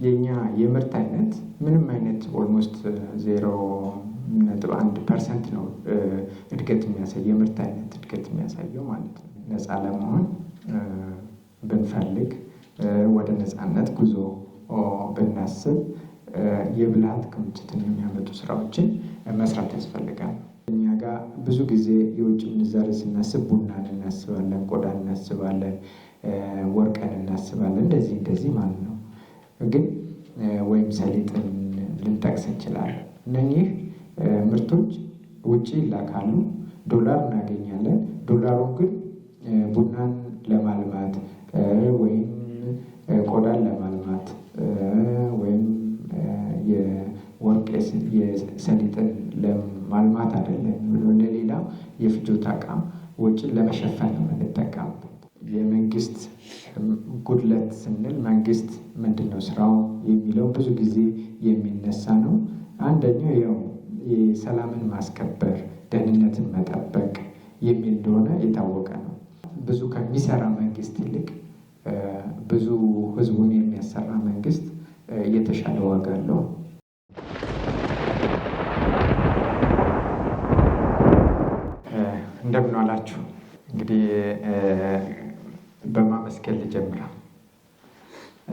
የኛ የምርት አይነት ምንም አይነት ኦልሞስት 0.1% ነው እድገት የሚያሳየው የምርት አይነት እድገት የሚያሳየው ማለት ነው። ነፃ ለመሆን ብንፈልግ ወደ ነፃነት ጉዞ ብናስብ የብልሃት ክምችትን የሚያመጡ ስራዎችን መስራት ያስፈልጋል። እኛ ጋር ብዙ ጊዜ የውጭ ምንዛሬ ስናስብ ቡናን እናስባለን፣ ቆዳን እናስባለን፣ ወርቅን እናስባለን፣ እንደዚህ ማለት ነው። ግን ወይም ሰሊጥን ልንጠቅስ እንችላለን። እነኚህ ምርቶች ውጭ ይላካሉ፣ ዶላር እናገኛለን። ዶላሩን ግን ቡናን ለማልማት ወይም ቆዳን ለማልማት ወይም የወርቅ የሰሊጥን ለማልማት አይደለም፣ ለሌላ የፍጆታ ዕቃ ወጪን ለመሸፈን ነው የምንጠቀምበት። የመንግስት ጉድለት ስንል መንግስት ምንድነው ስራው የሚለው ብዙ ጊዜ የሚነሳ ነው። አንደኛው ያው የሰላምን ማስከበር፣ ደህንነትን መጠበቅ የሚል እንደሆነ የታወቀ ነው። ብዙ ከሚሰራ መንግስት ይልቅ ብዙ ህዝቡን የሚያሰራ መንግስት የተሻለ ዋጋ አለው። እንደምን ዋላችሁ። እንግዲህ በማመስገን ልጀምር።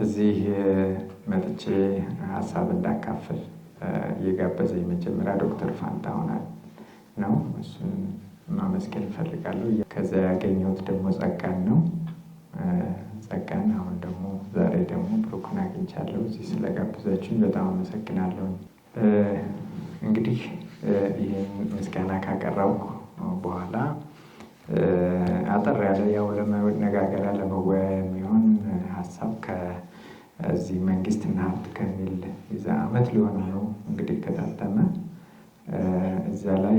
እዚህ መጥቼ ሀሳብ እንዳካፍል የጋበዘኝ መጀመሪያ ዶክተር ፋንታሁን ነው። እሱን ማመስገን እፈልጋለሁ። ከዛ ያገኘሁት ደግሞ ጸጋን ነው። ጸጋን አሁን ደግሞ ዛሬ ደግሞ ብሩክን አግኝቻለሁ። እዚህ ስለጋበዛችሁኝ በጣም አመሰግናለሁ። እንግዲህ ይህን ምስጋና ካቀረብኩ በኋላ አጠር ያለ ያው ለመነጋገሪያ ለመወያያ የሚሆን ሀሳብ ከዚህ መንግስትና ሀብት ከሚል የዛ ዓመት ሊሆን ነው እንግዲህ ከታተመ እዛ ላይ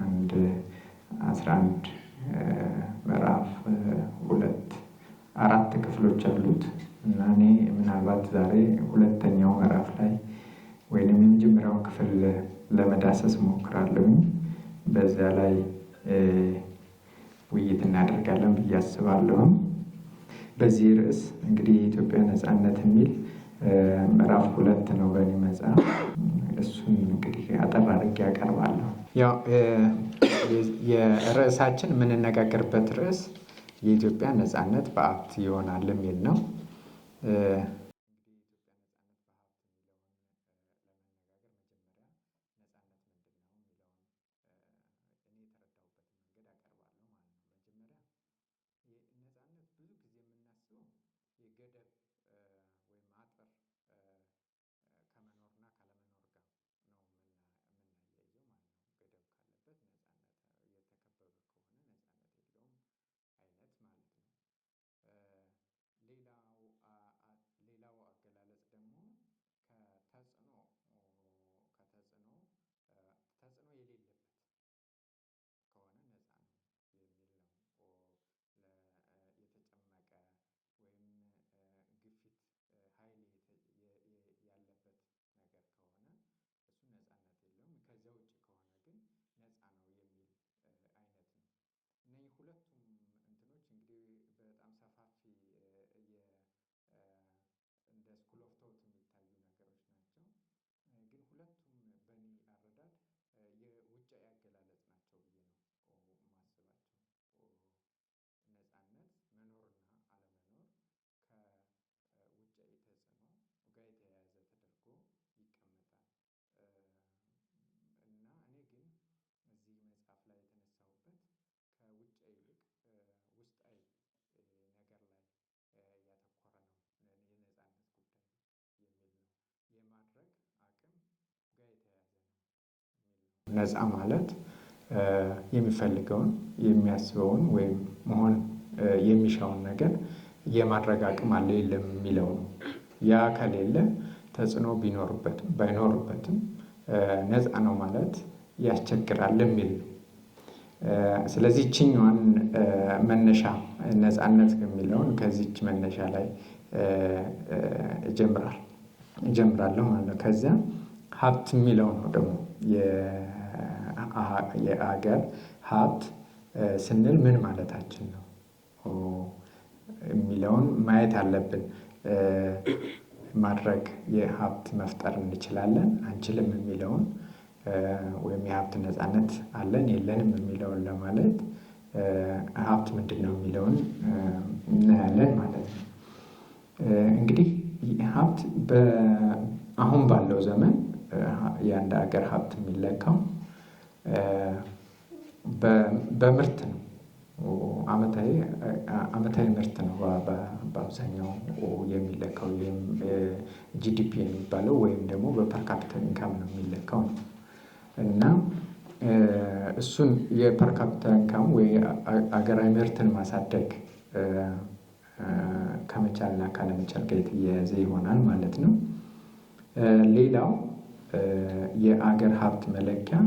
አንድ 11 ምዕራፍ 4 ክፍሎች አሉት እና እኔ ምናልባት ዛሬ ሁለተኛው ምዕራፍ ላይ ወይንም የመጀመሪያው ክፍል ለመዳሰስ እሞክራለሁ። በዛ ላይ ውይይት እናደርጋለን ብዬ አስባለሁ። በዚህ ርዕስ እንግዲህ የኢትዮጵያ ነፃነት የሚል ምዕራፍ 2 ነው በእኔ መጽሐፍ። እሱን እንግዲህ አጠር አድርጌ ያቀርባለሁ። ያው የርዕሳችን የምንነጋገርበት ርዕስ የኢትዮጵያ ነፃነት በሀብት ይሆናል የሚል ነው። ሁለቱም እንትኖች እንግዲህ በጣም ሰፋፊ እንደ ስኩል ኦፍ ቶት የሚታዩ ነገሮች ናቸው። ግን ሁለቱም በእኔ አረዳድ የውጫዊ አገላለጽ ናቸው ብዬ ነው የማስባቸው። ነፃነት መኖርና አለመኖር ከውጫዊ ተጽዕኖ ጋር የተያያዘ ተደርጎ ይቀመጣል እና እኔ ግን እዚህ መጽሐፍ ላይ የተነሳሁበት ከውጫዊ ይልቅ ውስጣዊ ነገር ላይ ያተኮረ ነው። የነፃነት ጉዳይ የሚል ነው። የማድረግ አቅም ጋር የተያያዘ ነው የሚል ነው። ነፃ ማለት የሚፈልገውን የሚያስበውን ወይም መሆን የሚሻውን ነገር የማድረግ አቅም አለ የለም የሚለው ነው። ያ ከሌለ ተጽዕኖ ቢኖርበትም ባይኖርበትም ነፃ ነው ማለት ያስቸግራል የሚል ነው። ስለዚህ ይችኛዋን መነሻ ነፃነት የሚለውን ከዚች መነሻ ላይ እጀምራለሁ ማለት ነው። ከዚያ ሀብት የሚለው ነው ደግሞ የአገር ሀብት ስንል ምን ማለታችን ነው የሚለውን ማየት አለብን። ማድረግ የሀብት መፍጠር እንችላለን አንችልም የሚለውን ወይም የሀብት ነፃነት አለን የለንም የሚለውን ለማለት ሀብት ምንድን ነው የሚለውን እናያለን ማለት ነው። እንግዲህ ሀብት አሁን ባለው ዘመን የአንድ ሀገር ሀብት የሚለካው በምርት ነው። አመታዊ ምርት ነው በአብዛኛው የሚለካው ጂዲፒ የሚባለው ወይም ደግሞ በፐር ካፒታል ኢንካም ነው የሚለካው ነው። እና እሱን የፐር ካፒታል ኢንካም ወይ አገራዊ ምርትን ማሳደግ ከመቻልና ካለመቻል ጋር የተያያዘ ይሆናል ማለት ነው። ሌላው የአገር ሀብት መለኪያ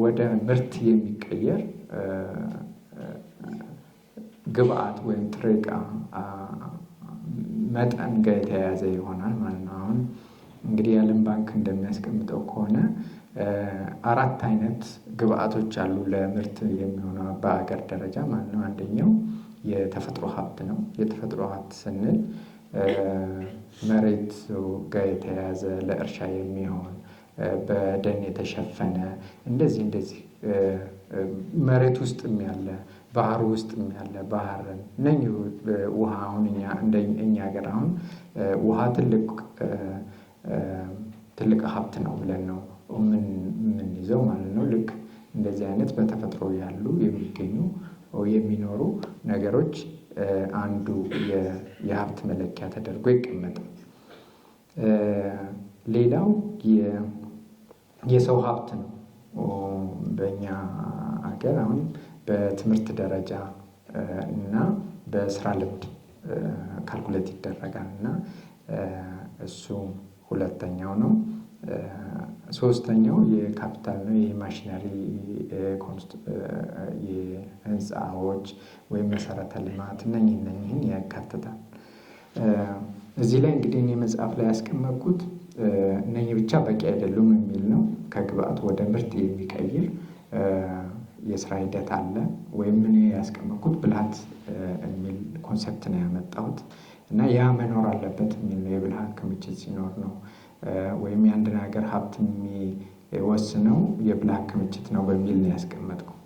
ወደ ምርት የሚቀየር ግብአት ወይም ጥሬ ዕቃ መጠን ጋር የተያያዘ ይሆናል ማለት ነው። አሁን እንግዲህ የዓለም ባንክ እንደሚያስቀምጠው ከሆነ 4 አይነት ግብአቶች አሉ ለምርት የሚሆነው በአገር ደረጃ ማለት ነው። አንደኛው የተፈጥሮ ሀብት ነው። የተፈጥሮ ሀብት ስንል መሬት ጋር የተያያዘ ለእርሻ የሚሆን በደን የተሸፈነ እንደዚህ መሬት ውስጥም ያለ ባህር ውስጥም ያለ ባህርን እነኚህ ውሃ አሁን እኛ ሀገር አሁን ውሃ ትልቅ ሀብት ነው ብለን ነው የምንይዘው ማለት ነው። ልክ እንደዚህ አይነት በተፈጥሮ ያሉ የሚገኙ የሚኖሩ ነገሮች አንዱ የሀብት መለኪያ ተደርጎ ይቀመጣል። ሌላው የሰው ሀብት ነው። በእኛ ሀገር አሁን በትምህርት ደረጃ እና በስራ ልምድ ካልኩሌት ይደረጋል እና እሱ ሁለተኛው ነው። ሶስተኛው የካፒታል ነው። የማሽነሪ የህንፃዎች ወይም መሰረተ ልማት እነኝህን ያካትታል። እዚህ ላይ እንግዲህ እኔ መጽሐፍ ላይ ያስቀመጥኩት እነኚህ ብቻ በቂ አይደሉም የሚል ነው። ከግብአት ወደ ምርት የሚቀይር የስራ ሂደት አለ ወይም እኔ ያስቀመጥኩት ብልሃት የሚል ኮንሰፕት ነው ያመጣሁት እና ያ መኖር አለበት የሚል ነው። የብልሃት ክምችት ሲኖር ነው ወይም የአንድን ሀገር ሀብት የሚወስነው የብልሃት ክምችት ነው በሚል ነው ያስቀመጥኩት።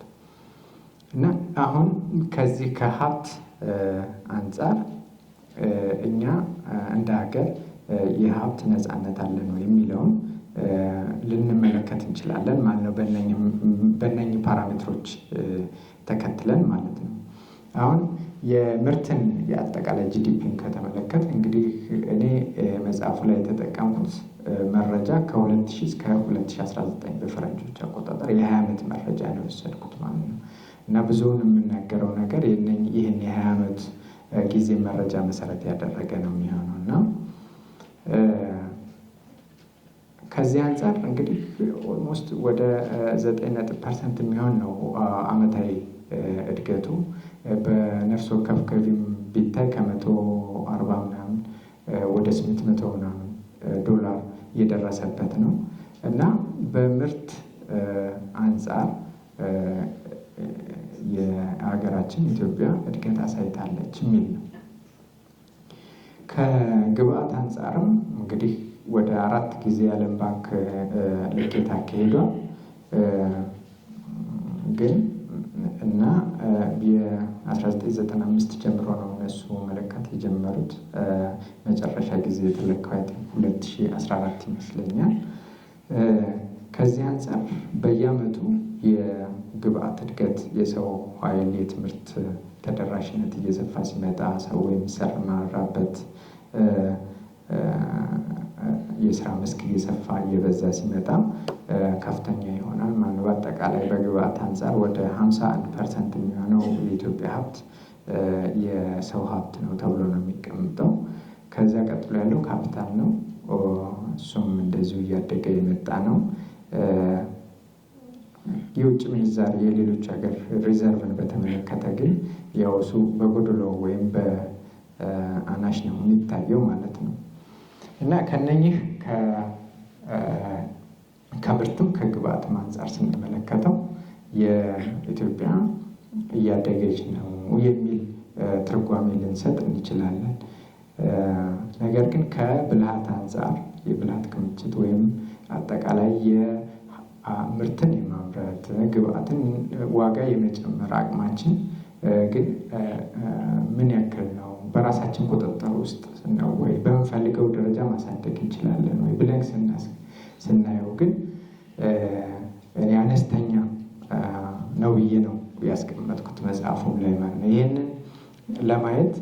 እና አሁን ከዚህ ከሀብት አንጻር እኛ እንደ ሀገር የሀብት ነፃነት አለን ወይ የሚለውን ልንመለከት እንችላለን ማለት ነው። በእነኚህ ፓራሜትሮች ተከትለን ማለት ነው። አሁን የምርትን የአጠቃላይ ጂዲፒን ከተመለከት እንግዲህ እኔ መጽሐፉ ላይ የተጠቀምኩት መረጃ ከ2000 እስከ 2019 በፈረንጆች አቆጣጠር የ20 ዓመት መረጃ ነው የወሰድኩት ማለት ነው። እና ብዙውን የምናገረው ነገር ይህን የ20 ዓመት ጊዜ መረጃ መሰረት ያደረገ ነው የሚሆነው እና ከዚህ አንጻር እንግዲህ ኦልሞስት ወደ 9% የሚሆን ነው አመታዊ እድገቱ። በነፍስ ወከፍ ገቢም ቢታይ ከ140 ምናምን ወደ 800 ምናምን ዶላር የደረሰበት ነው እና በምርት አንጻር የሀገራችን ኢትዮጵያ እድገት አሳይታለች የሚል ነው። ከግብአት አንጻርም እንግዲህ ወደ 4 ጊዜ የዓለም ባንክ ልኬት አካሂዷል። ግን እና የ1995 ጀምሮ ነው እነሱ መለካት የጀመሩት። መጨረሻ ጊዜ የተለካው 2014 ይመስለኛል። ከዚህ አንጻር በየአመቱ የግብአት እድገት፣ የሰው ኃይል፣ የትምህርት ተደራሽነት እየሰፋ ሲመጣ ሰው የሚሰማራበት የስራ መስክ እየሰፋ እየበዛ ሲመጣ ከፍተኛ ይሆናል ማለት ነው። በአጠቃላይ በግብአት አንጻር ወደ 51% የሚሆነው የኢትዮጵያ ሀብት የሰው ሀብት ነው ተብሎ ነው የሚቀምጠው። ከዚያ ቀጥሎ ያለው ካፒታል ነው። እሱም እንደዚሁ እያደገ የመጣ ነው። የውጭ ምንዛሪ የሌሎች ሀገር ሪዘርቭን በተመለከተ ግን ያው እሱ በጎደሎ ወይም በአናሽ ነው የሚታየው ማለት ነው። እና ከነኚህ ከምርትም ከግብአትም አንጻር ስንመለከተው የኢትዮጵያ እያደገች ነው የሚል ትርጓሜ ልንሰጥ እንችላለን። ነገር ግን ከብልሃት አንጻር የብልሃት ክምችት ወይም አጠቃላይ የምርትን የማምረት ግብአትን ዋጋ የመጨመር አቅማችን ግን ምን ያክል ነው? በራሳችን ቁጥጥር ውስጥ ነው ወይ? በምንፈልገው ደረጃ ማሳደግ እንችላለን ወይ ብለን ስናየው ግን እኔ አነስተኛ ነው ብዬ ነው ያስቀመጥኩት መጽሐፉም ላይ ማለት ነው። ይህንን ለማየት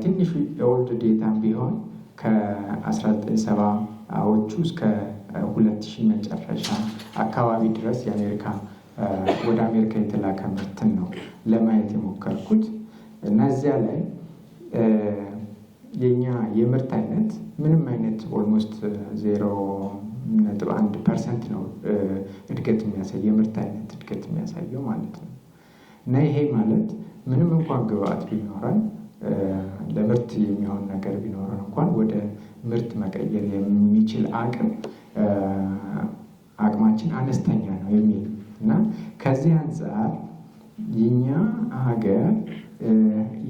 ትንሽ የኦልድ ዴታም ቢሆን ከ1970ዎቹ እስከ 2000 መጨረሻ አካባቢ ድረስ ወደ አሜሪካ የተላከ ምርትን ነው ለማየት የሞከርኩት እና እዚያ ላይ የኛ የምርት አይነት ምንም አይነት ኦልሞስት 0.1% ነው እድገት የሚያሳየው የምርት አይነት እድገት የሚያሳየው ማለት ነው። እና ይሄ ማለት ምንም እንኳን ግብአት ቢኖረን ለምርት የሚሆን ነገር ቢኖረን እንኳን ወደ ምርት መቀየር የሚችል አቅማችን አነስተኛ ነው የሚል እና ከዚህ አንጻር የኛ ሀገር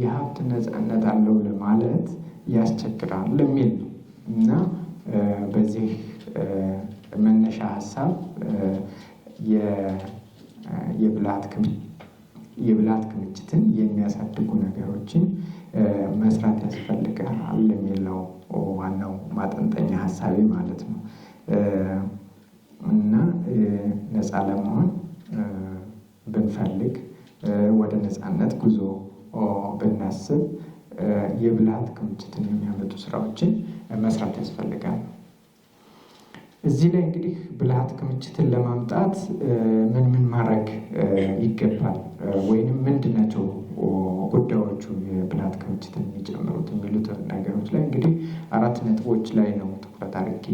የሀብት ነፃነት አለው ለማለት ያስቸግራል የሚል ነው እና በዚህ መነሻ ሀሳብ የብልሃት ክምችትን የሚያሳድጉ ነገሮችን መስራት ያስፈልጋል የሚል ነው ዋናው ማጠንጠኛ ሀሳቤ ማለት ነው። እና ነፃ ለመሆን ብንፈልግ ወደ ነፃነት ጉዞ ብናስብ የብልሃት ክምችትን የሚያመጡ ስራዎችን መስራት ያስፈልጋል። እዚህ ላይ እንግዲህ ብልሃት ክምችትን ለማምጣት ምን ማድረግ ይገባል ወይንም ምንድናቸው ጉዳዮቹ የብልሃት ክምችትን የሚጨምሩት የሚሉት ነገሮች ላይ እንግዲህ 4 ነጥቦች ላይ ነው ትኩረት አድርጌ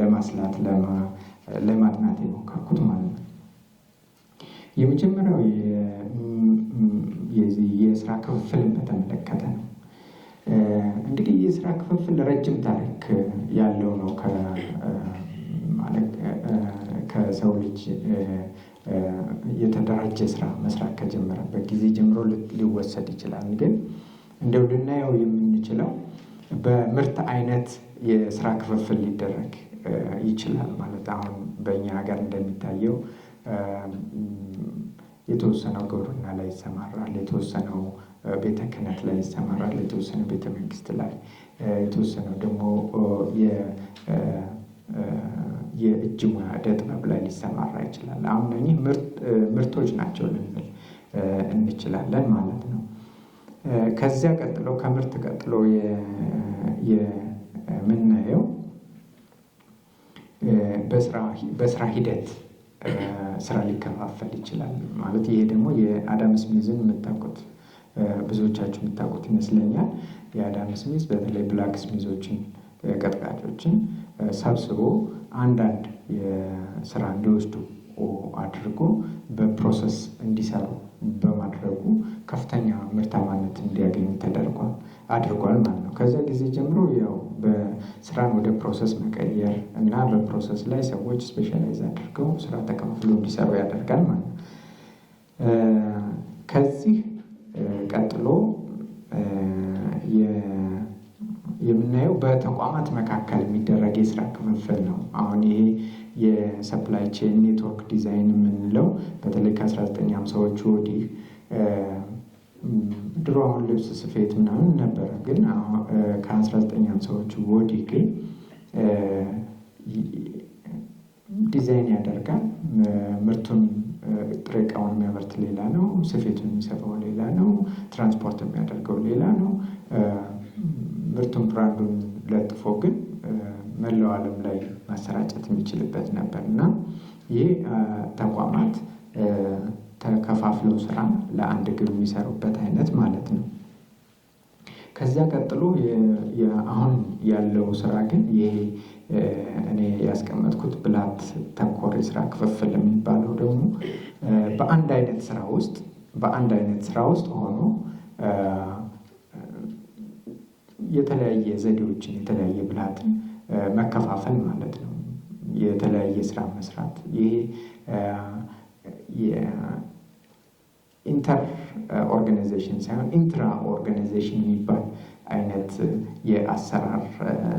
ለማስላት ለማጥናት የሞከርኩት ማለት ነው። የመጀመሪያው የስራ ክፍፍልን በተመለከተ ነው። እንግዲህ የስራ ክፍፍል ረጅም ታሪክ ያለው ነው። ከሰው ልጅ የተደራጀ ስራ መስራት ከጀመረበት ጊዜ ጀምሮ ሊወሰድ ይችላል። ግን እንደው ልናየው የምንችለው በምርት አይነት የስራ ክፍፍል ሊደረግ ይችላል ማለት አሁን በእኛ ሀገር እንደሚታየው የተወሰነው ግብርና ላይ ይሰማራል፣ የተወሰነው ቤተ ክህነት ላይ ይሰማራል፣ የተወሰነው ቤተ መንግስት ላይ፣ የተወሰነው ደግሞ የእጅ ሙያ ዕደ ጥበብ ላይ ሊሰማራ ይችላል። አሁን እነኚህ ምርቶች ናቸው ልንል እንችላለን ማለት ነው። ከዚያ ቀጥሎ ከምርት ቀጥሎ የምናየው በስራ ሂደት ስራ ሊከፋፈል ይችላል ማለት ይሄ ደግሞ የአዳም ስሚዝን የምታውቁት ብዙዎቻችሁ የምታውቁት ይመስለኛል። የአዳም ስሚዝ በተለይ ብላክ ስሚዞችን ቀጥቃጮችን ሰብስቦ አንዳንድ የስራ እንዲወስዱ አድርጎ በፕሮሰስ እንዲሰሩ በማድረጉ ከፍተኛ ምርታማነት እንዲያገኙ አድርጓል ማለት ነው። ከዚያ ጊዜ ጀምሮ ያው በስራን ወደ ፕሮሰስ መቀየር እና በፕሮሰስ ላይ ሰዎች ስፔሻላይዝ አድርገው ስራ ተከፋፍሎ እንዲሰሩ ያደርጋል ማለት ነው። ከዚህ ቀጥሎ የምናየው በተቋማት መካከል የሚደረግ የስራ ክፍፍል ነው። አሁን ይሄ የሰፕላይ ቼን ኔትወርክ ዲዛይን የምንለው በተለይ ከ1950ዎቹ ወዲህ ድሮ አሁን ልብስ ስፌት ምናምን ነበረ፣ ግን ከ1950ዎቹ ወዲህ ግን ዲዛይን ያደርጋል። ምርቱን ጥሬ ዕቃውን የሚያመርት ሌላ ነው፣ ስፌቱን የሚሰፋው ሌላ ነው፣ ትራንስፖርት የሚያደርገው ሌላ ነው። ምርቱን ብራንዱን ለጥፎ ግን መላው ዓለም ላይ ማሰራጨት የሚችልበት ነበር እና ይህ ተቋማት ተከፋፍለው ስራ ለአንድ ግብ የሚሰሩበት አይነት ማለት ነው። ከዚያ ቀጥሎ አሁን ያለው ስራ ግን ይሄ እኔ ያስቀመጥኩት ብልሃት ተኮር የስራ ክፍፍል የሚባለው ደግሞ በአንድ አይነት ስራ ውስጥ ሆኖ የተለያየ ዘዴዎችን የተለያየ ብልሃትን መከፋፈል ማለት ነው። የተለያየ ስራ መስራት ይሄ ኢንተር ኦርጋናይዜሽን ሳይሆን ኢንትራ ኦርጋናይዜሽን የሚባል አይነት የአሰራር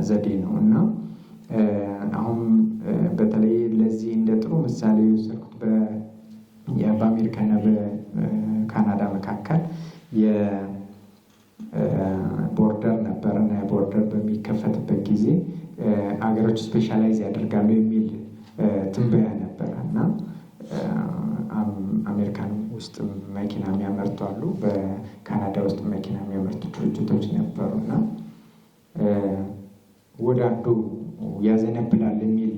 ዘዴ ነው እና አሁን በተለይ ለዚህ እንደ ጥሩ ምሳሌ የወሰድኩት በአሜሪካና በካናዳ መካከል የቦርደር ነበረ እና የቦርደር በሚከፈትበት ጊዜ አገሮች ስፔሻላይዝ ያደርጋሉ የሚል ትንበያ ነበረ እና አሜሪካን ውስጥ መኪና የሚያመርቱ አሉ፣ በካናዳ ውስጥ መኪና የሚያመርቱ ድርጅቶች ነበሩ እና ወደ አንዱ ያዘነብላል የሚል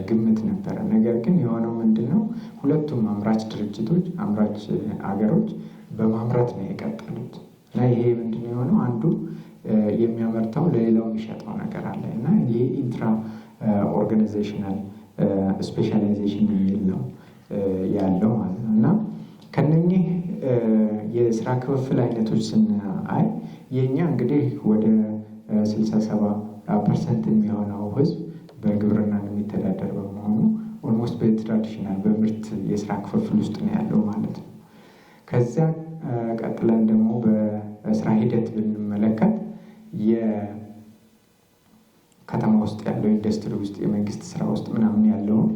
ግምት ነበረ። ነገር ግን የሆነው ምንድን ነው? ሁለቱም አምራች ድርጅቶች አምራች አገሮች በማምረት ነው የቀጠሉት እና ይሄ ምንድን ነው የሆነው? አንዱ የሚያመርተው ለሌላው የሚሸጠው ነገር አለ እና ይሄ ኢንትራ ኦርጋናይዜሽናል ስፔሻላይዜሽን የሚል ነው ያለው ማለት ነው። እና ከነኚህ የስራ ክፍፍል አይነቶች ስናይ የእኛ እንግዲህ ወደ 67% የሚሆነው ህዝብ በግብርና የሚተዳደር በመሆኑ ኦልሞስት በትራዲሽናል በምርት የስራ ክፍፍል ውስጥ ነው ያለው ማለት ነው። ከዚያ ቀጥለን ደግሞ በስራ ሂደት ብንመለከት የከተማ ውስጥ ያለው ኢንዱስትሪ ውስጥ የመንግስት ስራ ውስጥ ምናምን ያለውን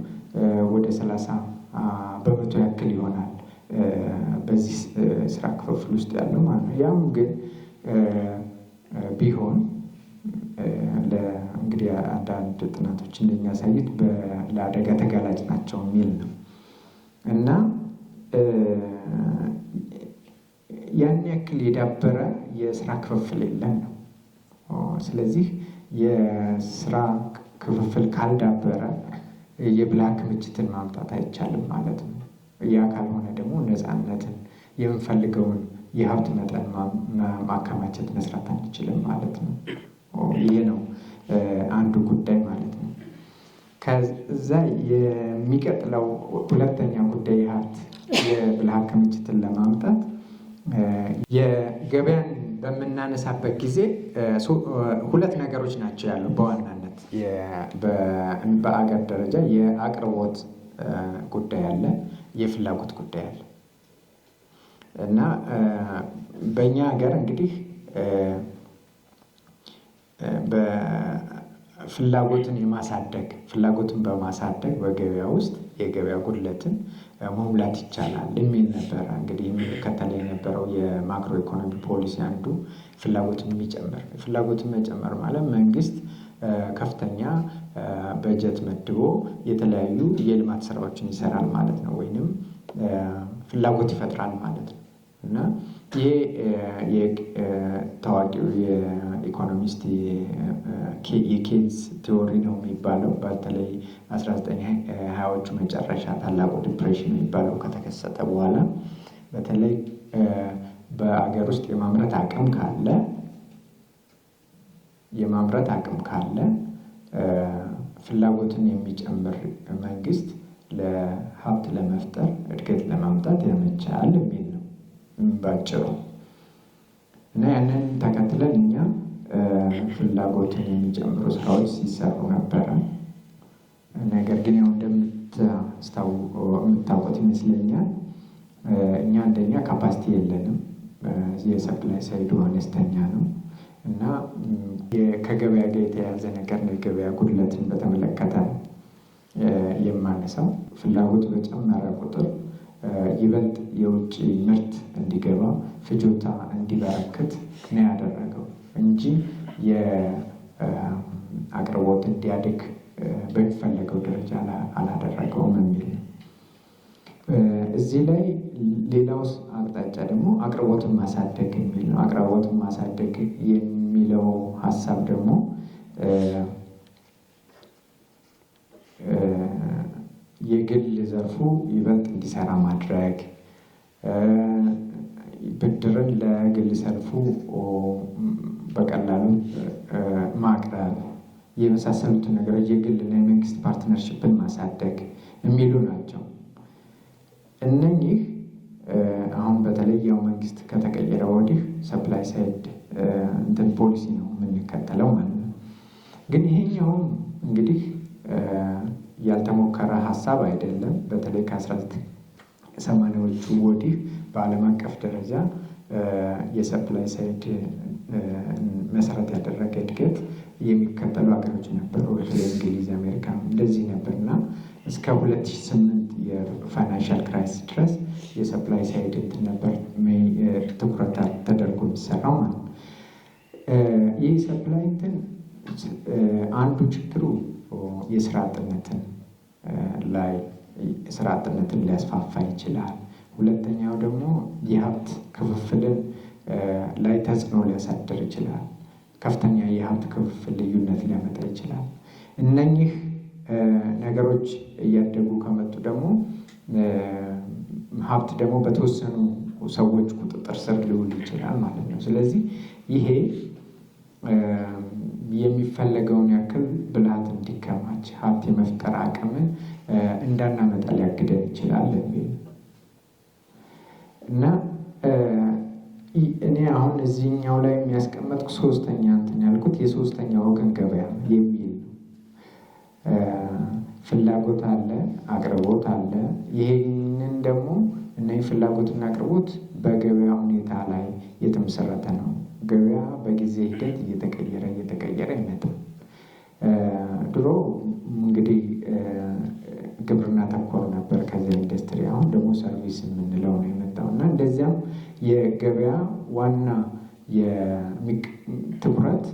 ወደ 30% ያክል ይሆናል በዚህ ስራ ክፍፍል ውስጥ ያለው ማለት ነው። ያም ግን ቢሆን እንግዲህ አንዳንድ ጥናቶች እንደሚያሳዩት ለአደጋ ተጋላጭ ናቸው የሚል ነው እና ያን ያክል የዳበረ የስራ ክፍፍል የለም ነው። ስለዚህ የስራ ክፍፍል ካልዳበረ የብልሃ ክምችትን ማምጣት አይቻልም ማለት ነው። ያ ካልሆነ ደግሞ ነፃነትን የምንፈልገውን የሀብት መጠን ማከማቸት መስራት አንችልም ማለት ነው። ይሄ ነው አንዱ ጉዳይ ማለት ነው። ከዛ የሚቀጥለው ሁለተኛ ጉዳይ የሀብት የብልሃ ክምችትን ለማምጣት የገበያን በምናነሳበት ጊዜ ሁለት ነገሮች ናቸው ያሉ በዋናነት በአገር ደረጃ የአቅርቦት ጉዳይ አለ፣ የፍላጎት ጉዳይ አለ እና በእኛ ሀገር እንግዲህ በፍላጎትን በማሳደግ በገበያ ውስጥ የገበያ ጉድለትን መሙላት ይቻላል የሚል ነበረ። እንግዲህ የሚከተል የነበረው የማክሮ ኢኮኖሚ ፖሊሲ አንዱ ፍላጎትን መጨመር ማለት መንግስት ከፍተኛ በጀት መድቦ የተለያዩ የልማት ስራዎችን ይሰራል ማለት ነው፣ ወይንም ፍላጎት ይፈጥራል ማለት ነው እና ይሄ ታዋቂው የኢኮኖሚስት የኬንስ ቲዎሪ ነው የሚባለው። በተለይ 1920ዎቹ መጨረሻ ታላቁ ዲፕሬሽን የሚባለው ከተከሰተ በኋላ በተለይ በአገር ውስጥ የማምረት አቅም ካለ ፍላጎትን የሚጨምር መንግስት ለሀብት ለመፍጠር እድገት ለማምጣት ያመቻል የሚል ነው ባጭሩ። እና ያንን ተከትለን እኛ ፍላጎትን የሚጨምሩ ስራዎች ሲሰሩ ነበረ። ነገር ግን ያው እንደምታውቁት ይመስለኛል እኛ አንደኛ ካፓሲቲ የለንም፣ የሰፕላይ ሳይዱ አነስተኛ ነው እና ከገበያ ጋር የተያያዘ ነገር ነው። የገበያ ጉድለትን በተመለከተ የማነሳው ፍላጎት በጨመረ ቁጥር ይበልጥ የውጭ ምርት እንዲገባ ፍጆታ እንዲበረክት ነው ያደረገው እንጂ የአቅርቦት እንዲያድግ በሚፈለገው ደረጃ አላደረገውም የሚል ነው። እዚህ ላይ ሌላው አቅጣጫ ደግሞ አቅርቦትን ማሳደግ የሚል ነው። አቅርቦትን ማሳደግ የሚለው ሀሳብ ደግሞ የግል ዘርፉ ይበልጥ እንዲሰራ ማድረግ፣ ብድርን ለግል ዘርፉ በቀላሉ ማቅረብ የመሳሰሉትን ነገሮች የግልና የመንግስት ፓርትነርሽፕን ማሳደግ የሚሉ ናቸው። እነኚህ አሁን በተለይ ያው መንግስት ከተቀየረ ወዲህ ሰፕላይ ሳይድ ፖሊሲ ነው የምንከተለው ማለት ነው። ግን ይሄኛውም እንግዲህ ያልተሞከረ ሀሳብ አይደለም። በተለይ ከ1980ዎቹ ወዲህ በዓለም አቀፍ ደረጃ የሰፕላይ ሳይድ መሰረት ያደረገ እድገት የሚከተሉ ሀገሮች ነበሩ። እንግሊዝ፣ አሜሪካ እንደዚህ ነበር እና እስከ 2008 የፋይናንሻል ክራይሲስ ድረስ የሰፕላይ ሳይድ እንትን ነበር ትኩረት ተደርጎ የሚሰራው ማለት ነው። ይህ ሰፕላይ እንትን አንዱ ችግሩ የስራ አጥነትን ሊያስፋፋ ይችላል። ሁለተኛው ደግሞ የሀብት ክፍፍልን ላይ ተጽዕኖ ሊያሳድር ይችላል። ከፍተኛ የሀብት ክፍፍል ልዩነት ሊያመጣ ይችላል። እነኚህ ነገሮች እያደጉ ከመጡ ደግሞ ሀብት ደግሞ በተወሰኑ ሰዎች ቁጥጥር ስር ሊውል ይችላል ማለት ነው። ስለዚህ ይሄ የሚፈለገውን ያክል ብልሃት እንዲከማች ሀብት የመፍጠር አቅምን እንዳናመጣ ሊያግደን ይችላል የሚል እና እኔ አሁን እዚህኛው ላይ የሚያስቀመጥኩ ሶስተኛ እንትን ያልኩት የሶስተኛ ወገን ገበያ የሚል ነው። ፍላጎት አለ፣ አቅርቦት አለ። ይሄንን ደግሞ እነዚህ ፍላጎትና አቅርቦት በገበያ ሁኔታ ላይ የተመሰረተ ነው። ገበያ በጊዜ ሂደት እየተቀየረ ይመጣል። ድሮ እንግዲህ ግብርና ተኮር ነበር ከዚያ ኢንዱስትሪ፣ አሁን ደግሞ ሰርቪስ የምንለው ነው የመጣው እና እንደዚያም የገበያ ዋና ትኩረት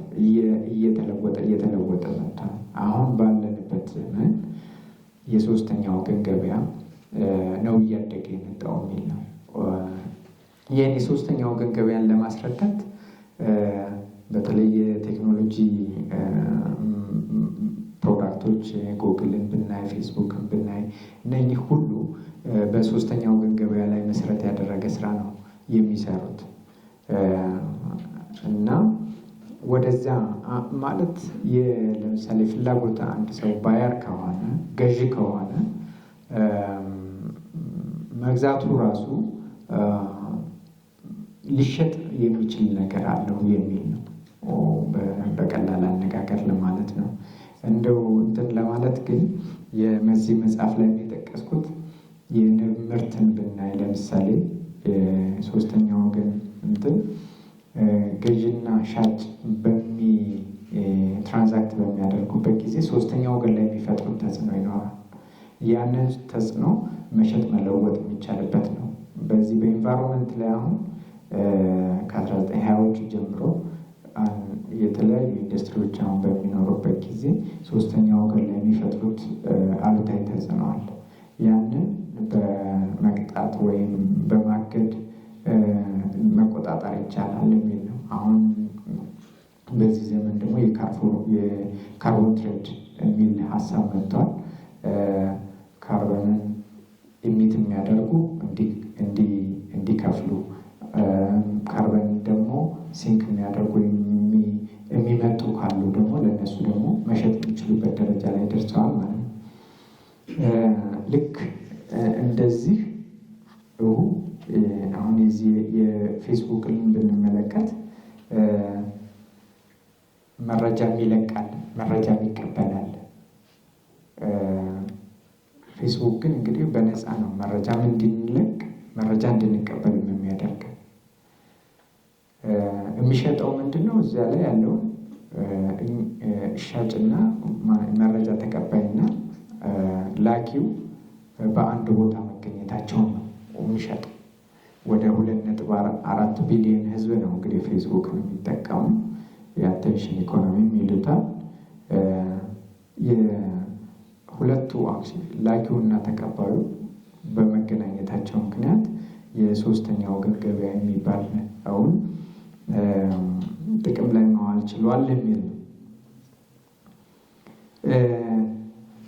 እየተለወጠ መጥቷል። አሁን ባለንበት ዘመን የሶስተኛ ወገን ገበያ ነው እያደገ የመጣው የሚል ነው። ይህን የሶስተኛ ወገን ገበያን ለማስረዳት በተለይ የቴክኖሎጂ ፕሮዳክቶች ጉግልን ብናይ፣ ፌስቡክን ብናይ እነኚህ ሁሉ በሶስተኛ ወገን ገበያ ላይ መሰረት ያደረገ ስራ ነው የሚሰሩት እና ወደዛ ማለት ለምሳሌ ፍላጎት አንድ ሰው ባየር ከሆነ ገዢ ከሆነ መግዛቱ ራሱ ሊሸጥ የሚችል ነገር አለው የሚል ነው። በቀላል አነጋገር ለማለት ነው። እንደው እንትን ለማለት ግን የዚህ መጽሐፍ ላይ የጠቀስኩት የንብ ምርትን ብናይ ለምሳሌ ሶስተኛ ወገን እንትን ገዥና ሻጭ ትራንዛክት በሚያደርጉበት ጊዜ ሶስተኛ ወገን ላይ የሚፈጥሩት ተጽዕኖ ይኖራል። ያንን ተጽዕኖ መሸጥ መለወጥ የሚቻልበት ነው። በዚህ በኢንቫይሮንመንት ላይ አሁን ከ1920ዎቹ ጀምሮ የተለያዩ ኢንዱስትሪዎች አሁን በሚኖሩበት ጊዜ ሶስተኛ ወገን ላይ የሚፈጥሩት አሉታዊ ተጽዕኖ አለ። ያንን በመቅጣት ወይም በማገድ መቆጣጠር ይቻላል የሚል ነው። አሁን በዚህ ዘመን ደግሞ የካርቦን ትሬድ የሚል ሀሳብ መጥቷል። ካርበንን ኢሚት የሚያደርጉ እንዲከፍሉ፣ ካርበን ደግሞ ሲንክ የሚያደርጉ የሚመጡ ካሉ ደግሞ ለእነሱ ደግሞ መሸጥ የሚችሉበት ደረጃ ላይ ደርሰዋል ማለት ነው። ልክ እንደዚህ አሁን የዚህ የፌስቡክን ብንመለከት መረጃ ይለቃል፣ መረጃ ይቀበላል። ፌስቡክ ግን እንግዲህ በነፃ ነው መረጃ እንድንለቅ መረጃ እንድንቀበል የሚያደርግ። የሚሸጠው ምንድን ነው? እዚያ ላይ ያለውን ሻጭና መረጃ ተቀባይና ላኪው በአንድ ቦታ መገኘታቸውን ነው የሚሸጠው። ወደ 2.4 ቢሊዮን ህዝብ ነው እንግዲህ ፌስቡክ ነው የሚጠቀሙ። የአቴንሽን ኢኮኖሚ ይሉታል። ሁለቱ ላኪውና ተቀባዩ በመገናኘታቸው ምክንያት የሶስተኛ ወገን ገበያ የሚባል አሁን ጥቅም ላይ መዋል ችሏል የሚል ነው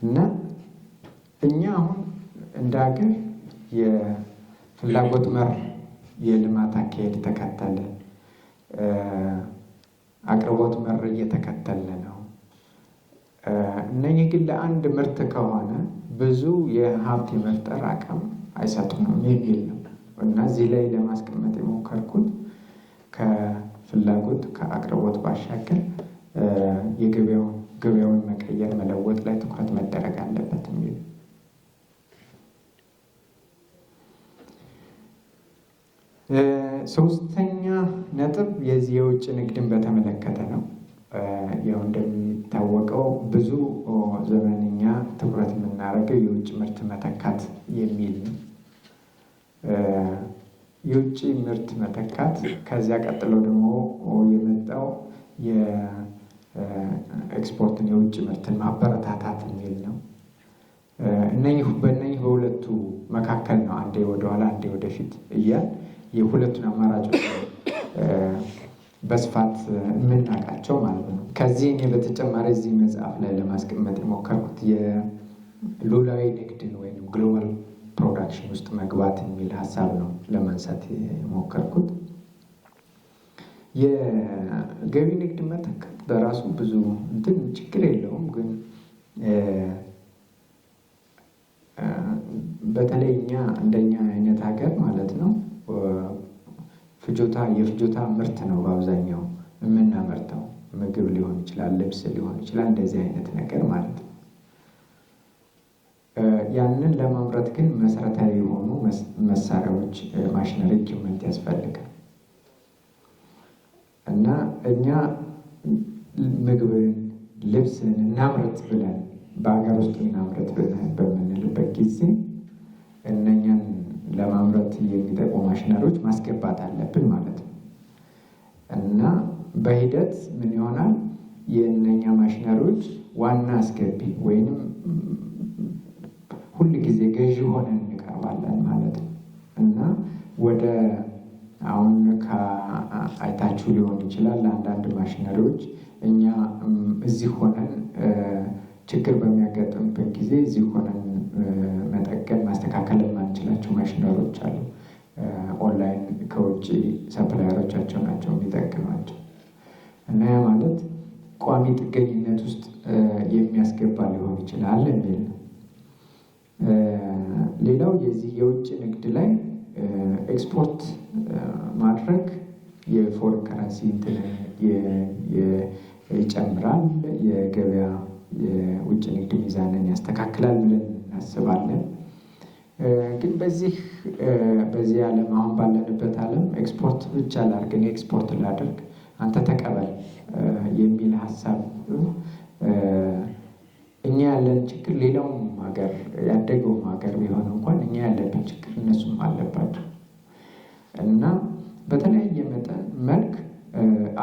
እና እኛ አሁን እንደ ሀገር የፍላጎት መር የልማት አካሄድ ተከተለ፣ አቅርቦት መር እየተከተለ ነው። እነኚህ ግን ለአንድ ምርት ከሆነ ብዙ የሀብት የመፍጠር አቅም አይሰጡንም የሚል ነው እና እዚህ ላይ ለማስቀመጥ የሞከርኩት ከፍላጎት ከአቅርቦት ባሻገር ገበያውን መቀየር መለወጥ ላይ ትኩረት መደረግ አለበት የሚል ሶስተኛ ነጥብ የዚህ የውጭ ንግድን በተመለከተ ነው። ያው እንደሚታወቀው ብዙ ዘመንኛ ትኩረት የምናደርገው የውጭ ምርት መተካት የሚል ነው። የውጭ ምርት መተካት ከዚያ ቀጥሎ ደግሞ የመጣው የኤክስፖርትን የውጭ ምርትን ማበረታታት የሚል ነው። በእነኚህ በሁለቱ መካከል ነው አንዴ ወደኋላ አንዴ ወደፊት እያል የሁለቱን አማራጮች በስፋት የምናውቃቸው ማለት ነው። ከዚህ እኔ በተጨማሪ እዚህ መጽሐፍ ላይ ለማስቀመጥ የሞከርኩት የሉላዊ ንግድን ወይም ግሎባል ፕሮዳክሽን ውስጥ መግባት የሚል ሀሳብ ነው ለማንሳት የሞከርኩት። የገቢ ንግድ መተካት በራሱ ብዙ ችግር የለውም፣ ግን በተለይ እኛ እንደኛ አይነት ሀገር ማለት ነው የፍጆታ ምርት ነው በአብዛኛው የምናመርተው። ምግብ ሊሆን ይችላል፣ ልብስ ሊሆን ይችላል፣ እንደዚህ አይነት ነገር ማለት ነው። ያንን ለማምረት ግን መሰረታዊ የሆኑ መሳሪያዎች፣ ማሽነሪ ኢኩዊፕመንት ያስፈልጋል እና እኛ ምግብን፣ ልብስን እናምረት ብለን በሀገር ውስጥ እናምረት ብለን በምንልበት ጊዜ እነኛን ለማምረት የሚጠቅሙ ማሽነሪዎች ማስገባት አለብን ማለት ነው እና በሂደት ምን ይሆናል? የእነኛ ማሽነሪዎች ዋና አስገቢ ወይንም ሁል ጊዜ ገዢ ሆነን እንቀርባለን ማለት ነው እና ወደ አሁን አይታችሁ ሊሆን ይችላል አንዳንድ ማሽነሪዎች እኛ እዚህ ሆነን ችግር በሚያጋጥምበት ጊዜ እዚህ ሆነን መጠገን ማስተካከል የማንችላቸው ማሽነሪዎች አሉ። ኦንላይን ከውጭ ሰፕላየሮቻቸው ናቸው የሚጠግኗቸው እና ያ ማለት ቋሚ ጥገኝነት ውስጥ የሚያስገባ ሊሆን ይችላል የሚል ነው። ሌላው የዚህ የውጭ ንግድ ላይ ኤክስፖርት ማድረግ የፎሬን ከረንሲ ይጨምራል፣ የገበያ የውጭ ንግድ ሚዛንን ያስተካክላል ብለን እናስባለን። ግን በዚህ ዓለም አሁን ባለንበት ዓለም ኤክስፖርት ብቻ ላድርግ፣ እኔ ኤክስፖርት ላድርግ፣ አንተ ተቀበል የሚል ሀሳብ እኛ ያለን ችግር ሌላውም ሀገር ያደገውም ሀገር ቢሆን እንኳን እኛ ያለብን ችግር እነሱም አለባቸው እና በተለያየ መልክ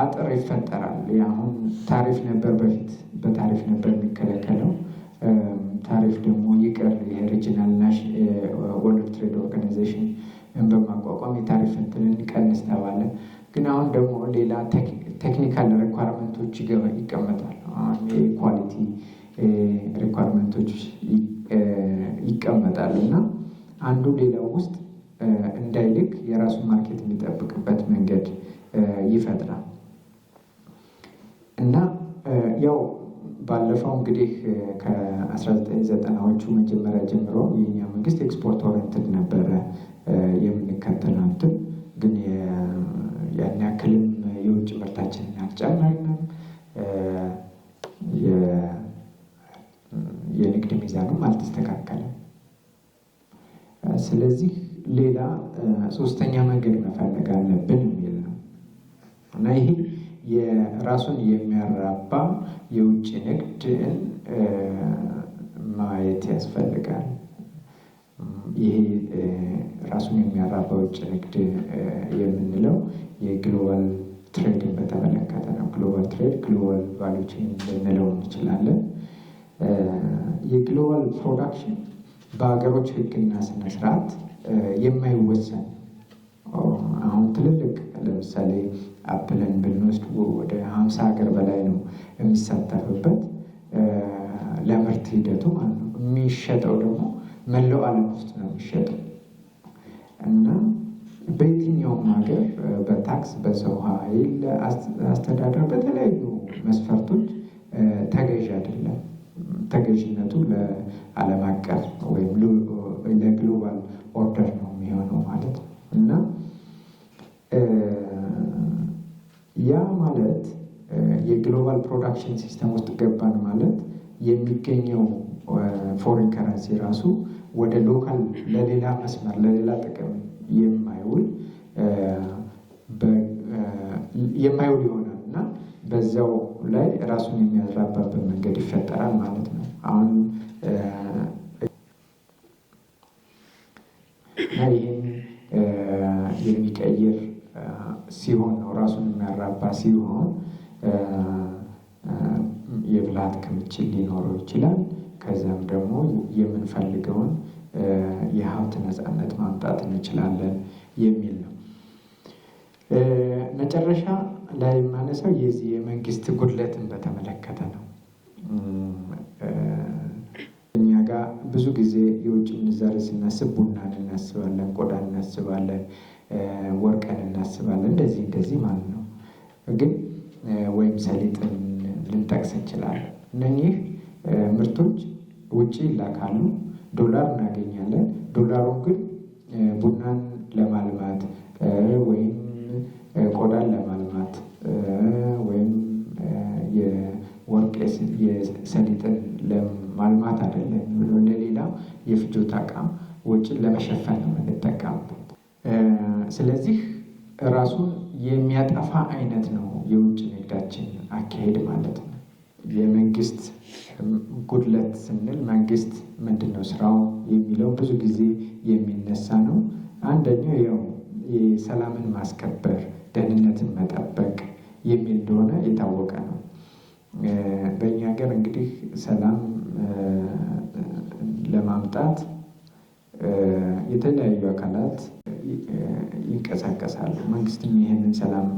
አጥር ይፈጠራል። አሁን ታሪፍ ነበር፣ በፊት በታሪፍ ነበር የሚከለከለው። ታሪፍ ደግሞ ይቅር የሪጂናል ወርልድ ትሬድ ኦርጋናይዜሽን በማቋቋም የታሪፍ እንትንን ቀንስ ተባለ። ግን አሁን ደግሞ ሌላ ቴክኒካል ሪኳርመንቶች ይቀመጣሉ። አሁን የኳሊቲ ሪኳርመንቶች ይቀመጣሉ እና አንዱ ሌላው ውስጥ እንዳይልክ የራሱን ማርኬት የሚጠብቅበት መንገድ ይፈጥራል እና ያው ባለፈው እንግዲህ ከ1990ዎቹ መጀመሪያ ጀምሮ የኛ መንግስት ኤክስፖርት ኦሪየንትድ ነበረ የምንከተለው። ግን ያን ያክልም የውጭ ምርታችንን አልጨመርንም፣ የንግድ ሚዛኑም አልተስተካከለም። ስለዚህ ሌላ ሶስተኛ መንገድ መፈለግ አለብን የሚል ነው እና ይሄ የራሱን የሚያራባ የውጭ ንግድን ማየት ያስፈልጋል። ይሄ ራሱን የሚያራባ ውጭ ንግድ የምንለው የግሎባል ትሬድን በተመለከተ ነው። ግሎባል ትሬድ ግሎባል ቫልዩ ቼን ልንለው እንችላለን። የግሎባል ፕሮዳክሽን በሀገሮች ሕግና ስነስርዓት የማይወሰን አሁን ትልልቅ ለምሳሌ አፕልን ብንወስድ ወደ 50 ሀገር በላይ ነው የሚሳተፍበት ለምርት ሂደቱ ማለት ነው። የሚሸጠው ደግሞ መላው ዓለም ውስጥ ነው የሚሸጠው እና በየትኛውም ሀገር በታክስ በሰው ኃይል አስተዳደር በተለያዩ መስፈርቶች ተገዥ አይደለም። ተገዥነቱ ለዓለም አቀፍ ወይም ለግሎባል ኦርደር ነው የሚሆነው ማለት ነው እና ያ ማለት የግሎባል ፕሮዳክሽን ሲስተም ውስጥ ገባን ማለት የሚገኘው ፎሬን ከረንሲ ራሱ ወደ ሎካል ለሌላ መስመር ለሌላ ጥቅም የማይውል የማይውል ይሆናል እና በዛው ላይ ራሱን የሚያራባበት መንገድ ይፈጠራል ማለት ነው። አሁን ይህን የሚቀይር ሲሆን ነው ራሱን የሚያራባ ሲሆን የብልሃት ክምችት ሊኖረው ይችላል። ከዚያም ደግሞ የምንፈልገውን የሀብት ነፃነት ማምጣት እንችላለን የሚል ነው። መጨረሻ ላይ የማነሳው የዚህ የመንግስት ጉድለትን በተመለከተ ነው። እኛ ጋር ብዙ ጊዜ የውጭ ምንዛሬ ስናስብ ቡናን እናስባለን፣ ቆዳን እናስባለን፣ ወርቅን እናስባለን፣ እንደዚህ ማለት ነው። ግን ወይም ሰሊጥን ልንጠቅስ እንችላለን። እነኚህ ምርቶች ውጭ ይላካሉ፣ ዶላር እናገኛለን። ዶላሩን ግን ቡናን ለማልማት ወይም ቆዳን ለማልማት ወይም የወርቅ የሰሊጥን ለማልማት አይደለም፣ ለሌላ የፍጆታ ዕቃ ወጪን ለመሸፈን ነው የምንጠቀምበት። ስለዚህ ራሱን የሚያጠፋ አይነት ነው የውጭ ንግዳችን አካሄድ ማለት ነው። የመንግስት ጉድለት ስንል መንግስት ምንድን ነው ስራው የሚለው ብዙ ጊዜ የሚነሳ ነው። አንደኛው ያው የሰላምን ማስከበር፣ ደህንነትን መጠበቅ የሚል እንደሆነ የታወቀ ነው። በእኛ ሀገር እንግዲህ ሰላም ለማምጣት የተለያዩ አካላት ይንቀሳቀሳሉ። መንግስትም ይህንን ሰላም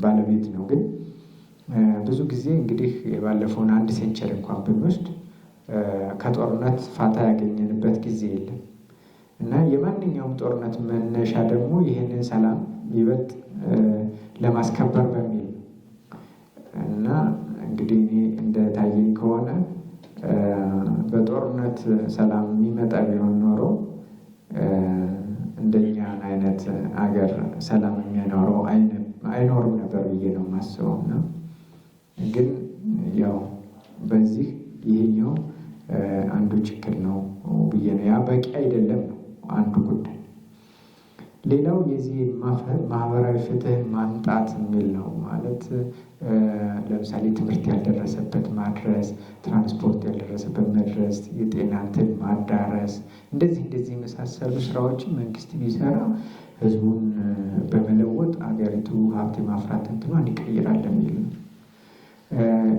ባለቤት ነው። ግን ብዙ ጊዜ እንግዲህ የባለፈውን 1 ሴንቸሪ እንኳን ብንወስድ ከጦርነት ፋታ ያገኘንበት ጊዜ የለም እና የማንኛውም ጦርነት መነሻ ደግሞ ይህንን ሰላም ይበልጥ ለማስከበር በሚል እና እንግዲህ እኔ እንደታየኝ ከሆነ በጦርነት ሰላም የሚመጣ ቢሆን ኖሮ እንደኛ አይነት አገር ሰላም የሚያኖረው አይኖርም ነበር ብዬ ነው የማስበው። እና ግን ያው በዚህ ይሄኛው አንዱ ችግር ነው ብዬ ነው። ያ በቂ አይደለም ነው አንዱ ጉዳይ። ሌላው የዚህ ማህበራዊ ፍትህን ማምጣት የሚል ነው። ማለት ለምሳሌ ትምህርት ያልደረሰበት ማድረስ፣ ትራንስፖርት ያልደረሰበት መድረስ፣ የጤና እንትን ማዳረስ፣ እንደዚህ የመሳሰሉ ስራዎችን መንግስት ቢሰራ ህዝቡን በመለወጥ አገሪቱ ሀብት የማፍራት እንትኗን ይቀይራል የሚል ነው።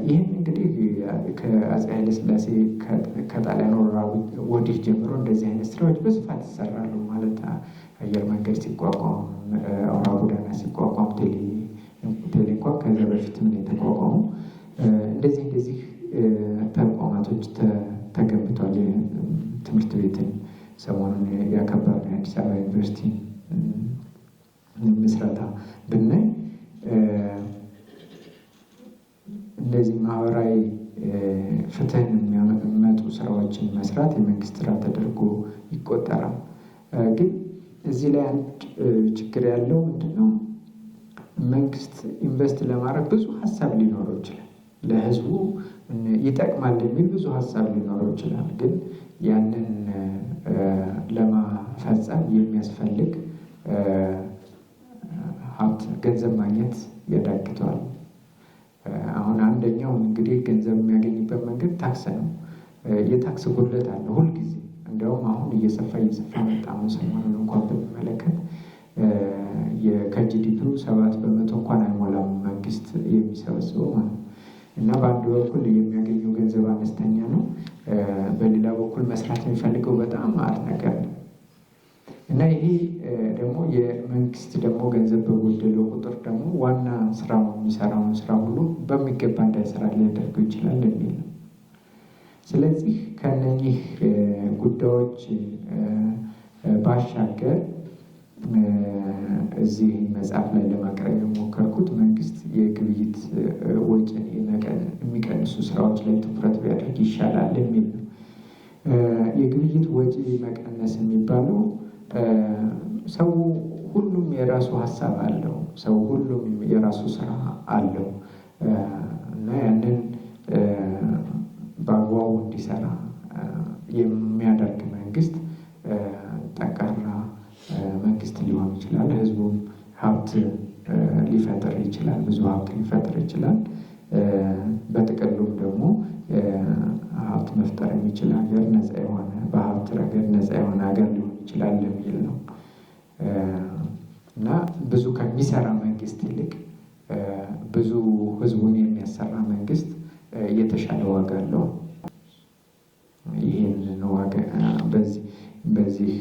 ይህን እንግዲህ ከአፄ ኃይለሥላሴ ከጣሊያን ወረራ ወዲህ ጀምሮ እንደዚህ አይነት ስራዎች በስፋት ይሰራሉ። ማለት አየር መንገድ ሲቋቋም፣ አውራ ጎዳና ሲቋቋም፣ ቴሌ እንኳን ከዚያ በፊትም ነው የተቋቋሙ። እንደዚህ ተቋማቶች ተገንብቷል። ትምህርት ቤትን ሰሞኑን ያከበርነው የአዲስ አበባ ዩኒቨርሲቲ ምስረታ ብናይ እንደዚህ ማህበራዊ ፍትህን የሚያመጡ ስራዎችን መስራት የመንግስት ስራ ተደርጎ ይቆጠራል። ግን እዚህ ላይ አንድ ችግር ያለው ምንድነው? መንግስት ኢንቨስት ለማድረግ ብዙ ሀሳብ ሊኖረው ይችላል። ለህዝቡ ይጠቅማል የሚል ብዙ ሀሳብ ሊኖረው ይችላል። ግን ያንን ለማፈጸም የሚያስፈልግ ሀብት ገንዘብ ማግኘት ያዳግተዋል። አሁን አንደኛው እንግዲህ ገንዘብ የሚያገኝበት መንገድ ታክስ ነው። የታክስ ጉድለት አለ ሁልጊዜ። እንዲያውም አሁን እየሰፋ መጣ። ሰሞኑን እንኳን ብንመለከት ከጂዲፒው 7% እንኳን አይሞላም መንግስት የሚሰበስበው ማለት ነው። እና በአንድ በኩል የሚያገኘው ገንዘብ አነስተኛ ነው፣ በሌላ በኩል መስራት የሚፈልገው በጣም ማዕት ነገር ነው። እና ይሄ ደግሞ የመንግስት ደግሞ ገንዘብ በጎደለው ቁጥር ደግሞ ዋና ስራው የሚሰራውን ስራ ሁሉ በሚገባ እንዳይሰራ ሊያደርገው ይችላል የሚል ነው። ስለዚህ ከነኚህ ጉዳዮች ባሻገር እዚህ መጽሐፍ ላይ ለማቅረብ የሞከርኩት መንግስት የግብይት ወጪን የሚቀንሱ ስራዎች ላይ ትኩረት ቢያደርግ ይሻላል የሚል ነው። የግብይት ወጪ መቀነስ የሚባለው ሰው ሁሉም የራሱ ሀሳብ አለው። ሰው ሁሉም የራሱ ስራ አለው እና ያንን በአግባቡ እንዲሰራ የሚያደርግ መንግስት ጠንካራ መንግስት ሊሆን ይችላል። ህዝቡም ሀብት ሊፈጥር ይችላል ከሚሰራ መንግስት ይልቅ ብዙ ህዝቡን የሚያሰራ መንግስት የተሻለ ዋጋ አለው። ይህንን ዋጋ በዚህ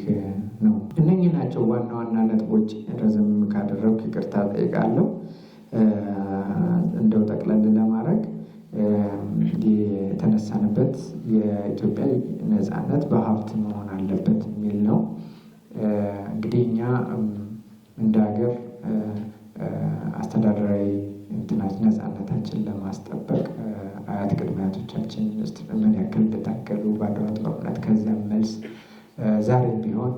ነው። እነኚህ ናቸው ዋና ዋና ነጥቦች። ረዘም ካደረግኩ ይቅርታ ጠይቃለሁ። እንደው ጠቅለል ለማድረግ የተነሳንበት የኢትዮጵያ ነፃነት በሀብት መሆን አለበት የሚል ነው። እንግዲህ እኛ እንደ ሀገር አስተዳደራዊ ነፃነታችን ለማስጠበቅ አያት ቅድመ አያቶቻችን ምን ያክል እንደታገሉ በአድዋ ጦርነት፣ ከዚያም መልስ ዛሬም ቢሆን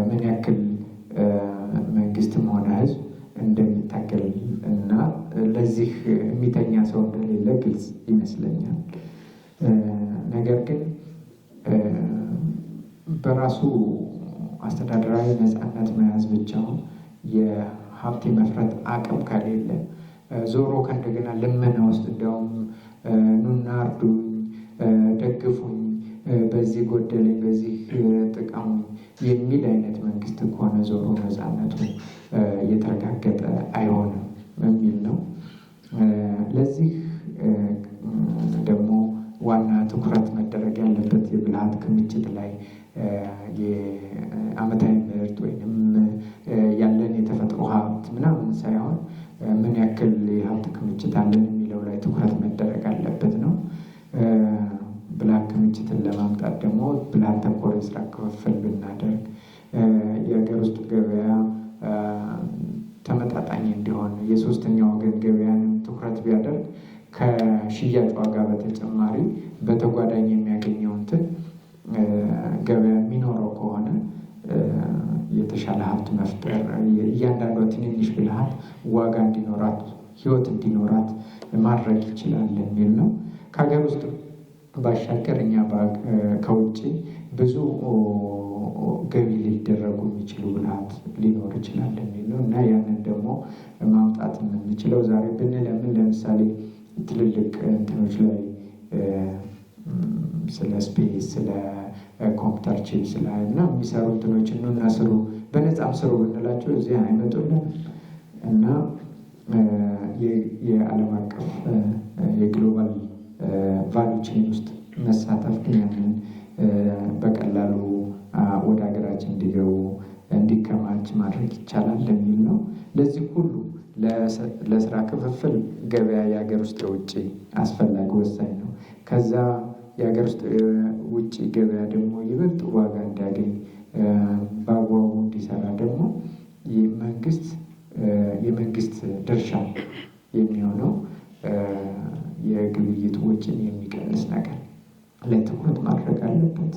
ምን ያክል መንግስትም ሆነ ህዝብ እንደሚታገል እና ለዚህ የሚተኛ ሰው እንደሌለ ግልጽ ይመስለኛል። ነገር ግን በራሱ አስተዳደራዊ ነፃነት መያዝ ብቻውን የሀብት የመፍረት አቅም ከሌለ ዞሮ ከእንደገና ልመና ውስጥ እንዲያውም ኑና እርዱኝ፣ ደግፉኝ፣ በዚህ ጎደለኝ፣ በዚህ ጥቀሙ የሚል አይነት መንግስት ከሆነ ዞሮ ነፃነቱ እየተረጋገጠ አይሆንም የሚል ነው። ለዚህ ደግሞ ዋና ትኩረት መደረግ ያለበት የብልሃት ክምችት ላይ የዓመታዊ ምርት ወይም ያለን የተፈጥሮ ሀብት ምናምን ሳይሆን ምን ያክል የሀብት ክምችት አለን የሚለው ላይ ትኩረት መደረግ አለበት ነው። ብልሃት ክምችትን ለማምጣት ደግሞ ብልሃት ተኮር የስራ ክፍፍል ብናደርግ፣ የሀገር ውስጥ ገበያ ተመጣጣኝ እንዲሆን የሶስተኛ ወገን ገበያንም ትኩረት ቢያደርግ ከሽያጭ ዋጋ በተጨማሪ በተጓዳኝ የሚያገኘው ገበያ የሚኖረው ከሆነ የተሻለ ሀብት መፍጠር፣ እያንዳንዷ ትንንሽ ብልሃት ዋጋ እንዲኖራት፣ ህይወት እንዲኖራት ማድረግ ይችላል የሚል ነው። ከሀገር ውስጥ ባሻገር እኛ ከውጭ ብዙ ገቢ ሊደረጉ የሚችሉ ብልሃት ሊኖር ይችላል የሚል ነው እና ያንን ደግሞ ማምጣት የምንችለው ዛሬ ብንለምን ለምሳሌ ትልልቅ እንትኖች ላይ ስለ ስፔስ፣ ስለ ኮምፒውተር ቺፕስ ላይ እና የሚሰሩ እንትኖችን ኑና ስሩ፣ በነፃም ስሩ ብንላቸው እዚህ አይመጡልን እና የዓለም አቀፍ የግሎባል ቫልዩ ቼን ውስጥ መሳተፍ ያንን በቀላሉ ወደ ሀገራችን እንዲገቡ እንዲከማች ማድረግ ይቻላል የሚል ነው። ለዚህ ሁሉ ለስራ ክፍፍል ገበያ የሀገር ውስጥ የውጭ አስፈላጊ ወሳኝ ነው። ከዛ የሀገር ውስጥ ውጭ ገበያ ደግሞ ይበልጥ ዋጋ እንዲያገኝ በአግባቡ እንዲሰራ ደግሞ የመንግስት ድርሻ የሚሆነው የግብይት ወጪን የሚቀንስ ነገር ላይ ትኩረት ማድረግ አለበት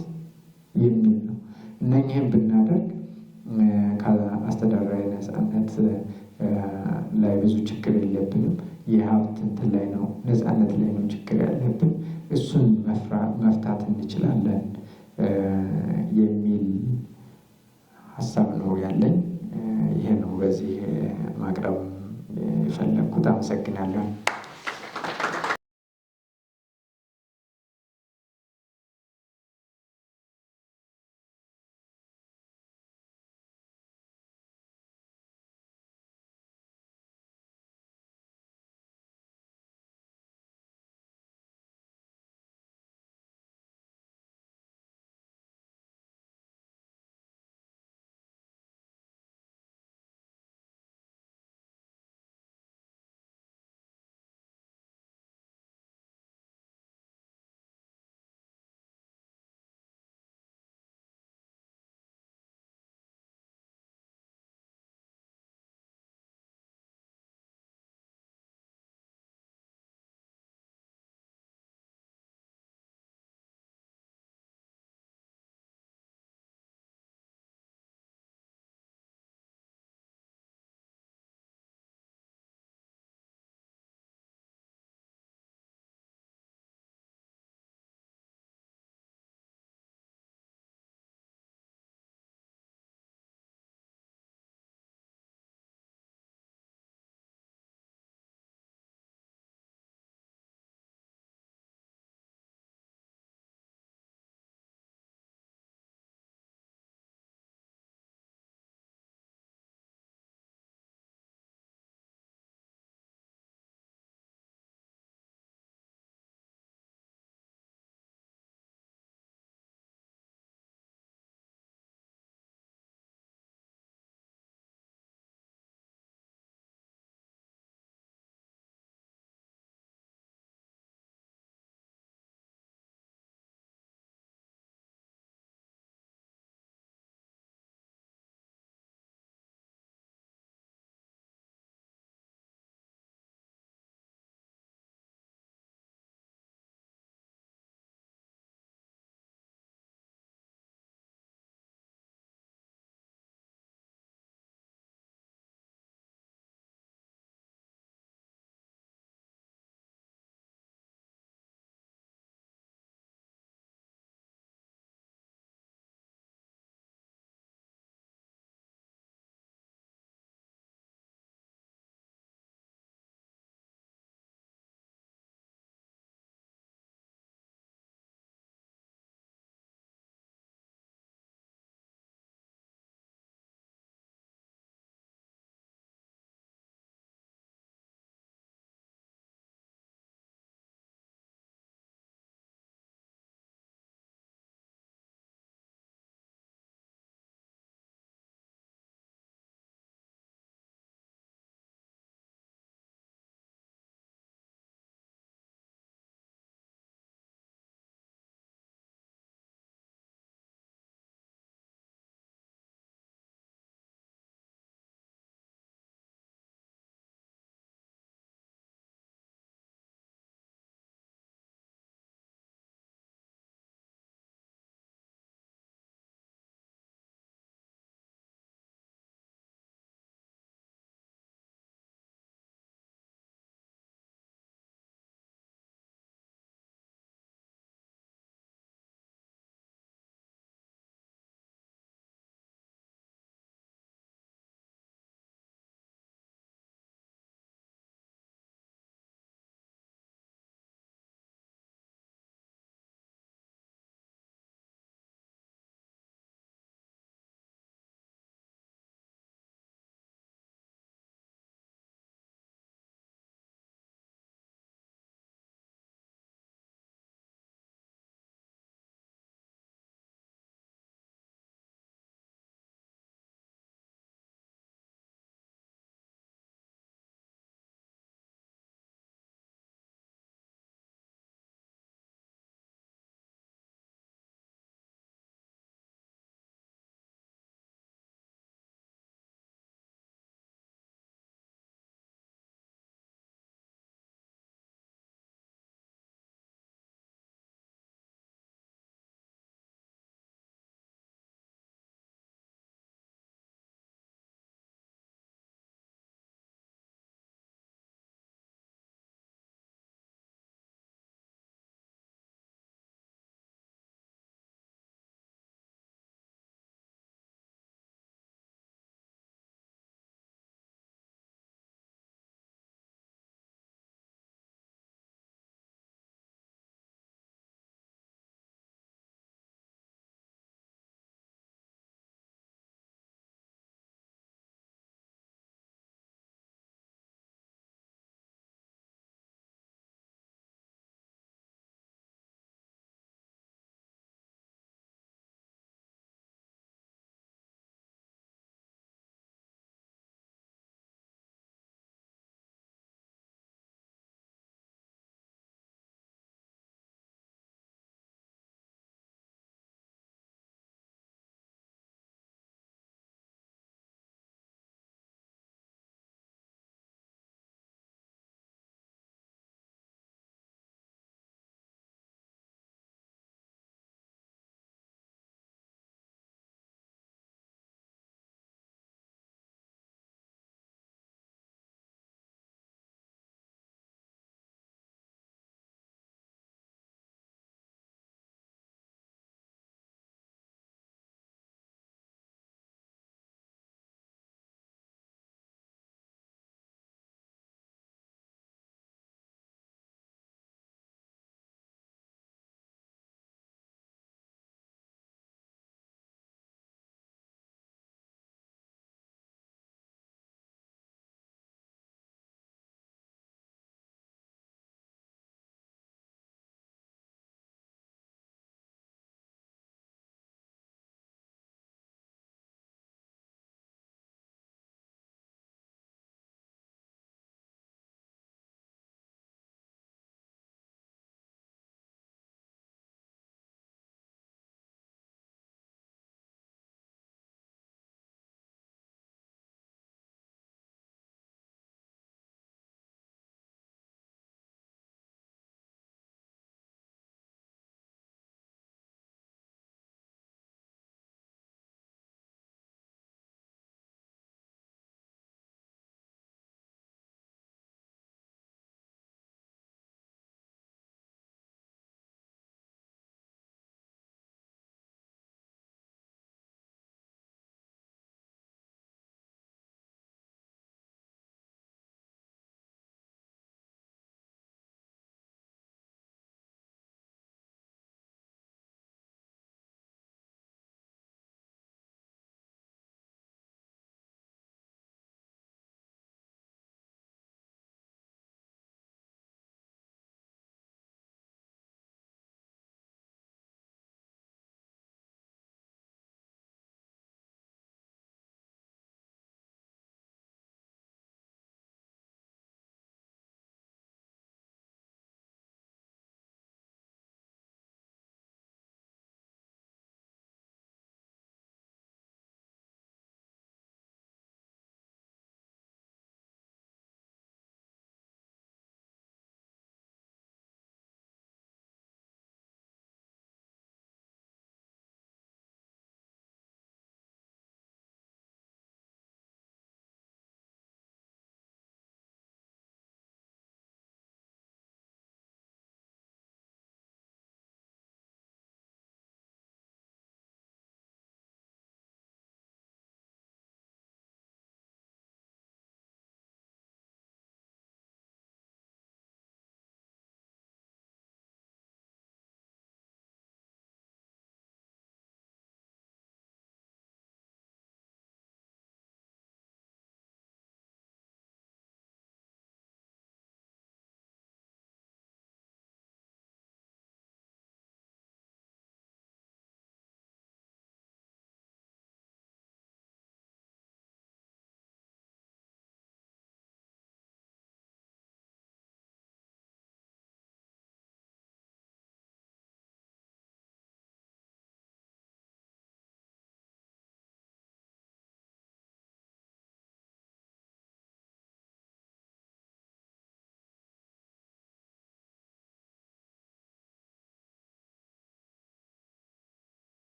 የሚል ነው። እነኚህም ብናደርግ ከአስተዳደራዊ ነፃነት ላይ ብዙ ችግር የለብንም። የሀብት እንትን ላይ ነው፣ ነፃነት ላይ ነው ችግር ያለብን። እሱን መፍታት እንችላለን የሚል ሀሳብ ነው ያለኝ። ይሄ ነው በዚህ ማቅረብ የፈለግኩት። አመሰግናለሁ።